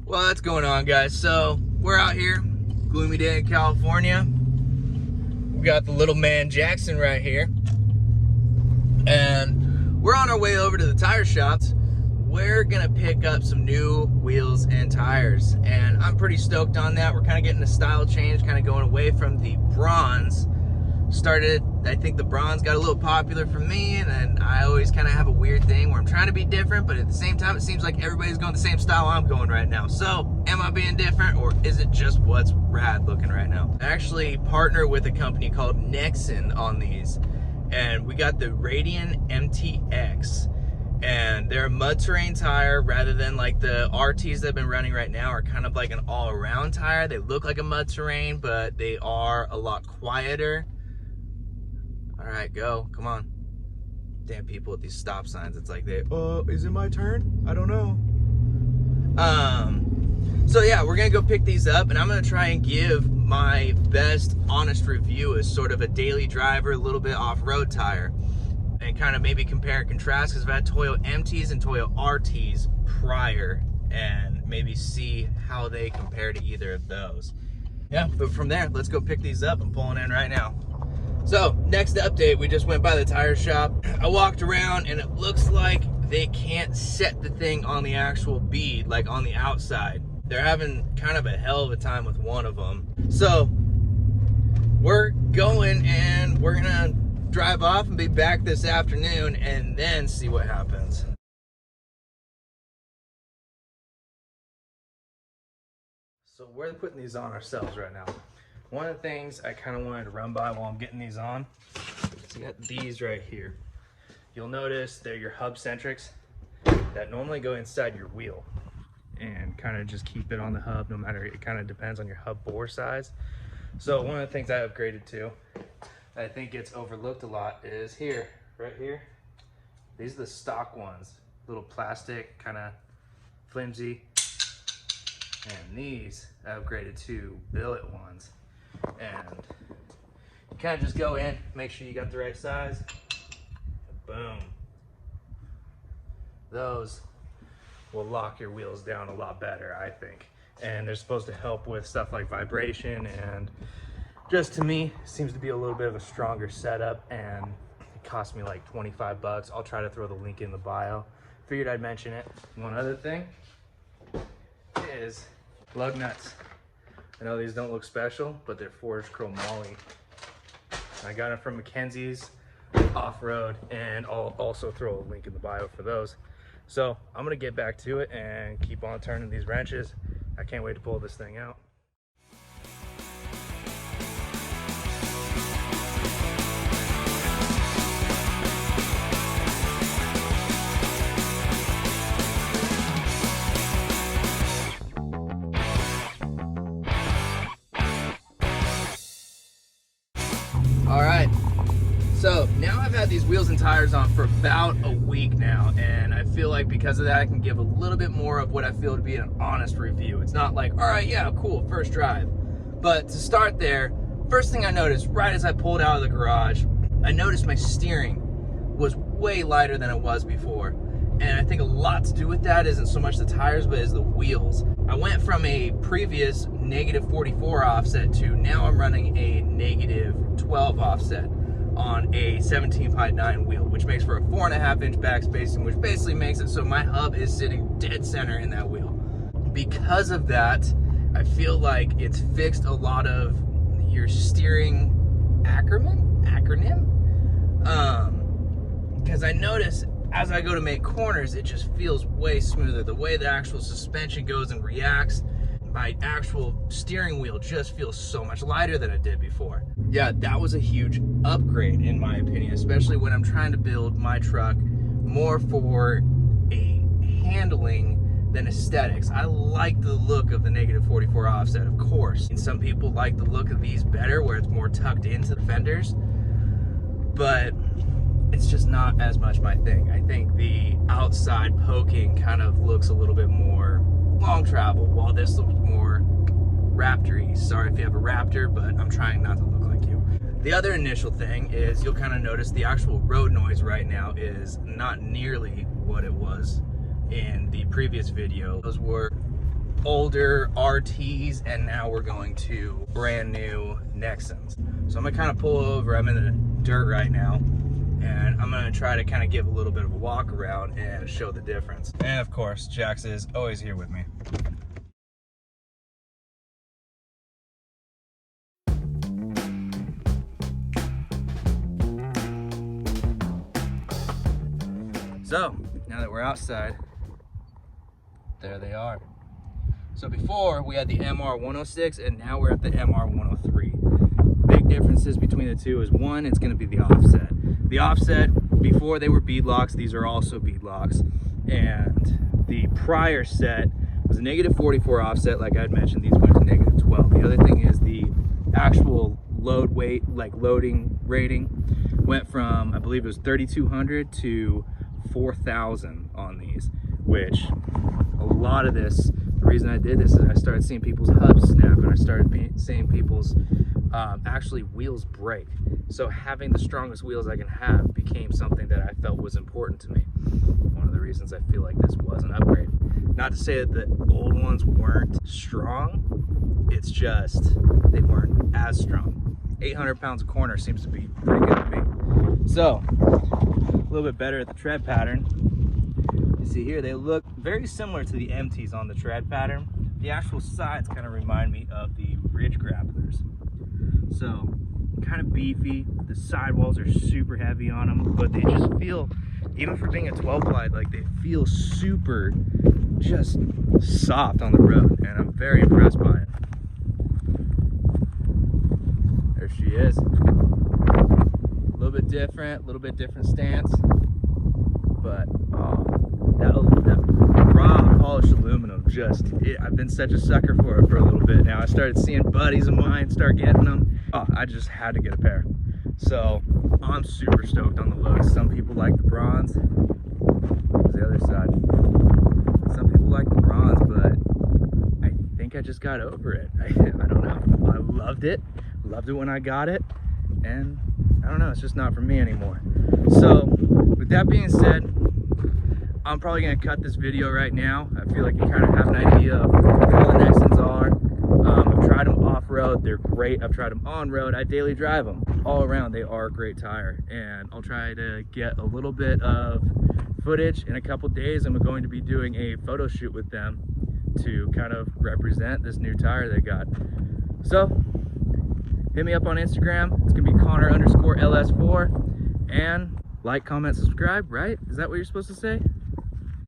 What's going on, guys? So we're out here, gloomy day in California. We got the little man Jackson right here, and we're on our way over to the tire shops. We're gonna pick up some new wheels and tires, and I'm pretty stoked on that. We're kind of getting a style change, kind of going away from the bronze. I think the bronze got a little popular for me, and then I always kind of have a weird thing where I'm trying to be different, but at the same time it seems like everybody's going the same style I'm going right now. So am I being different, or is it just what's rad looking right now? I actually partner with a company called Nexen on these, and we got the Roadian MTX, and they're a mud terrain tire rather than like the RTs that have been running right now are kind of like an all-around tire. They look like a mud terrain, but they are a lot quieter. All right, go, come on. Damn people with these stop signs. It's like is it my turn? I don't know. So yeah, we're gonna go pick these up, and I'm gonna try and give my best honest review as sort of a daily driver, a little bit off-road tire, and kind of maybe compare and contrast, because I've had Toyo MTs and Toyo RTs prior, and maybe see how they compare to either of those. Yeah, but from there, let's go pick these up. I'm pulling in right now. So, next update, we just went by the tire shop. I walked around, and it looks like they can't set the thing on the actual bead, like on the outside. They're having kind of a hell of a time with one of them. So, we're going, and we're gonna drive off and be back this afternoon, and then see what happens. So, we're putting these on ourselves right now. One of the things I kind of wanted to run by while I'm getting these on is you got these right here. You'll notice they're your hub centrics that normally go inside your wheel and kind of just keep it on the hub, no matter, it kind of depends on your hub bore size. So one of the things I upgraded to, I think gets overlooked a lot, is here, right here. These are the stock ones, little plastic, kind of flimsy. And these I upgraded to billet ones. And you kind of just go in, make sure you got the right size. Boom. Those will lock your wheels down a lot better, I think. And they're supposed to help with stuff like vibration, and just to me, seems to be a little bit of a stronger setup, and it cost me like 25 bucks. I'll try to throw the link in the bio. Figured I'd mention it. One other thing is lug nuts. I know these don't look special, but they're forged chromoly. I got them from Mackenzie's off-road, and I'll also throw a link in the bio for those. So I'm gonna get back to it and keep on turning these wrenches. I can't wait to pull this thing out. All right, so now I've had these wheels and tires on for about a week now, and I feel like because of that I can give a little bit more of what I feel to be an honest review. It's not like, all right, yeah, cool, first drive. But to start there, first thing I noticed right as I pulled out of the garage, I noticed my steering was way lighter than it was before. And I think a lot to do with that isn't so much the tires, but is the wheels. I went from a previous -44 offset to now I'm running a -12 offset on a 17.9 wheel, which makes for a 4.5 inch back spacing, which basically makes it so my hub is sitting dead center in that wheel. Because of that, I feel like it's fixed a lot of your steering acronym? Because I notice as I go to make corners, it just feels way smoother. The way the actual suspension goes and reacts, my actual steering wheel just feels so much lighter than it did before. Yeah, that was a huge upgrade in my opinion, especially when I'm trying to build my truck more for a handling than aesthetics. I like the look of the -44 offset, of course. And some people like the look of these better, where it's more tucked into the fenders, but it's just not as much my thing. I think the outside poking kind of looks a little bit more long travel, while this looks more Raptor-y. Sorry if you have a Raptor, but I'm trying not to look like you. The other initial thing is you'll kind of notice the actual road noise right now is not nearly what it was in the previous video. Those were older RTs, and now we're going to brand new Nexens. So I'm gonna kind of pull over. I'm in the dirt right now, and I'm gonna try to kind of give a little bit of a walk around and show the difference. And of course, Jax is always here with me. So now that we're outside, there they are. So before we had the MR106, and now we're at the MR103. Big differences between the two is, one, it's going to be the offset. The offset, before they were beadlocks, these are also beadlocks. And the prior set was a -44 offset, like I had mentioned. These went to -12. The other thing is the actual load weight, like loading rating, went from, I believe it was 3,200 to 4,000 on these, which a lot of this, the reason I did this is I started seeing people's hubs snap, and I started seeing people's actually wheels break. So having the strongest wheels I can have became something that I felt was important to me. One of the reasons I feel like this was an upgrade. Not to say that the old ones weren't strong, it's just they weren't as strong. 800 pounds a corner seems to be pretty good to me. So a little bit better at the tread pattern. You see here, they look very similar to the MTs on the tread pattern. The actual sides kind of remind me of the Ridge Grapplers. So kind of beefy. The sidewalls are super heavy on them, but they just feel, even for being a 12 wide, like they feel super just soft on the road, and I'm very impressed by it. There she is. A little bit different stance, but that raw polished aluminum, I've been such a sucker for it for a little bit now. I started seeing buddies of mine start getting them. I just had to get a pair. So I'm super stoked on the looks. Some people like the bronze. There's the other side. Some people like the bronze, but I think I just got over it. I don't know. I loved it when I got it, and I don't know, it's just not for me anymore. So with that being said, I'm probably gonna cut this video right now. I feel like you kind of have an idea of how the Nexens are. I've tried them off-road, they're great. I've tried them on-road, I daily drive them. All around, they are a great tire, and I'll try to get a little bit of footage in a couple days. I'm going to be doing a photo shoot with them to kind of represent this new tire they got. So hit me up on Instagram. It's gonna be Connor_LS4, and like, comment, subscribe, right? Is that what you're supposed to say?